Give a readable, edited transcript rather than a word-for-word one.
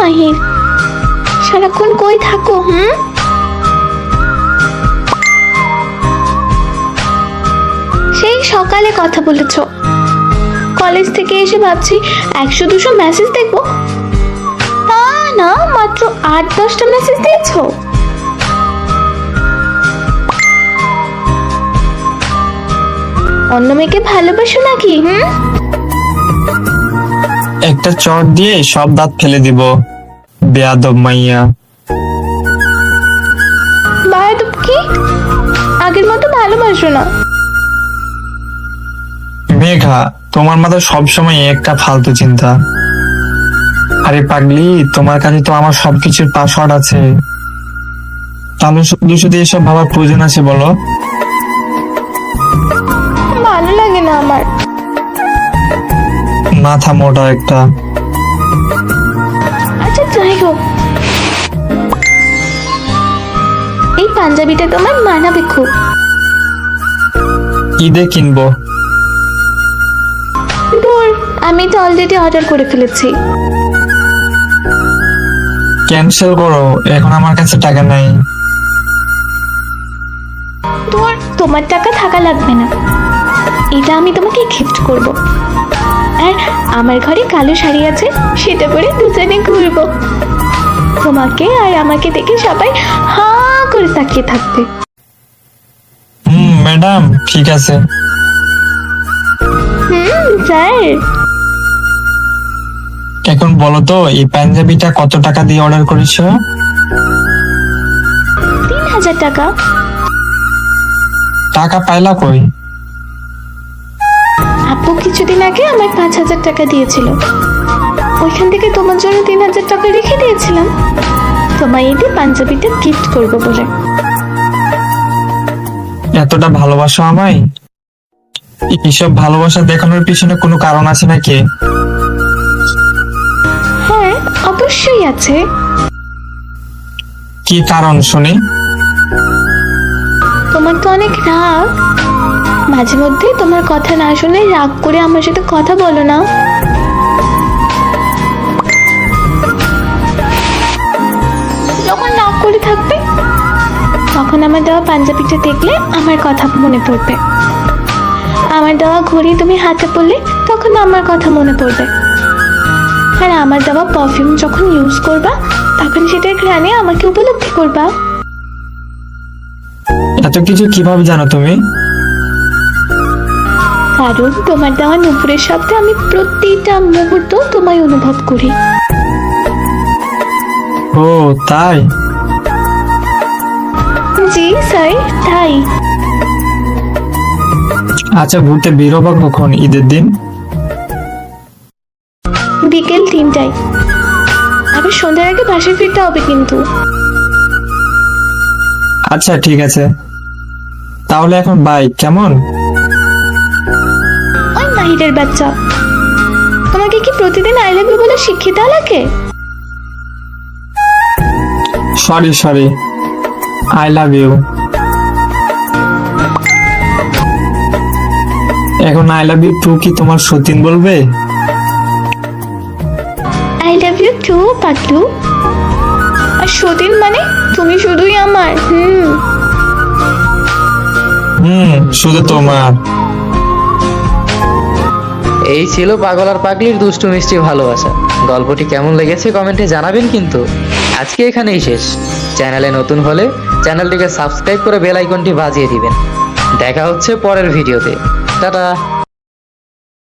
মাহির, সারাক্ষণ কই থাকো? সেই সকালে কথা বলেছ, কলেজ থেকে এসে ভাবছি 100-200 মেসেজ দেখবো, তা না মাত্র 8-10টা মেসেজ দিয়েছো। অন্য মেয়েকে ভালোবাসো নাকি? একটা চট দিয়ে সব দাঁত ফেলে দিব, বেয়াদব মাইয়া। বেয়াদব কি? আগের মতো ভালোবাসো না? মেঘা, তোমার মাথায় সবসময় একটা ফালতু চিন্তা। আরে পাগলি, তোমার কাছে তো আমার সবকিছুর পাসওয়ার্ড আছে, তাহলে শুধু শুধু এসব ভাবার প্রয়োজন আছে বলো? ভালো লাগে না আমার। মাথা মোটা একটা। আচ্ছা যাই হোক, এই পাঞ্জাবিটা তোমার মানাবে খুব। ঈদে কিনবো। দূর, আমি তো অলরেডি অর্ডার করে ফেলেছি। ক্যান্সেল করো, এখন আমার কাছে টাকা নাই। দূর, তোমার টাকা থাকা লাগবে না, এটা আমি তোমাকে গিফট করব। আর আমার ঘরে কালো শাড়ি আছে, সেটা পরে দুজনে ঘুরবো। তোমাকে আর আমাকে দেখে সবাই হা করে তাকিয়ে থাকবে। ম্যাডাম, ঠিক আছে। স্যার, এখন বলো তো, এই পাঞ্জাবিটা কত টাকা দিয়ে অর্ডার করেছো? 3000 টাকা। টাকা পাইলা কই? আপু কিছুদিন আগে আমায় 5000 টাকা দিয়েছিল, ওইখান থেকে তোমার জন্য 3000 টাকা রেখে দিয়েছিলাম, তোমায় ঈদে পাঞ্জাবিটা গিফট করবো বলে। এতটা ভালোবাসো আমায়? এইসব ভালোবাসা দেখানোর পিছনে কোনো কারণ আছে নাকি? হ্যাঁ, অবশ্যই আছে। কি কারণ শুনি? তোমার তো অনেক রাগ, মাঝে মধ্যে তোমার কথা না শুনে রাগ করে আমার সাথে কথা বলো না। যখন রাগ করে থাকবে তখন আমার দেওয়া পাঞ্জাবিটা দেখলে আমার কথা মনে পড়বে, আমার দেওয়া ঘড়ি তুমি হাতে পড়লে তখন আমার কথা মনে পড়বে, আর আমার দেওয়া পারফিউম যখন ইউজ করবা তখন সেটার ঘ্রাণে আমাকে উপলব্ধি করবা। এত কিছু কিভাবে জানো তুমি? কারণ তোমার দেওয়া নুপুরের শব্দে আমি প্রতিটা মুহূর্ত তোমায় অনুভব করি। ও তাই? জি স্যার, তাই। আচ্ছা, ঘুরতে বেরোবা কখন ঈদের দিন? বিকেল 3টায়, আবার সন্ধ্যার আগে বাসায় ফিরতে হবে কিন্তু। আচ্ছা ঠিক আছে, তাহলে এখন বাই, কেমন? ওই মাহিরের বাচ্চা, তোমাকে কি প্রতিদিন আই লাভ ইউ বলে শিখিয়ে দেওয়া লাগে? Sorry, I love you. এখন আই লাভ ইউ টু কি তোমার সতীন বলবে? I love you too Patlu. আর সতীন মানে তুমি শুধুই আমার। শুধু তোমার। এই ছিল পাগল আর পাগলির দুষ্টু মিষ্টি ভালোবাসা। গল্পটি কেমন লেগেছে কমেন্টে জানাবেন কিন্তু। আজকে এখানেই শেষ। চ্যানেলে নতুন হলে চ্যানেলটিকে সাবস্ক্রাইব করে বেল আইকনটি বাজিয়ে দিবেন। দেখা হচ্ছে পরের ভিডিওতে। টাটা।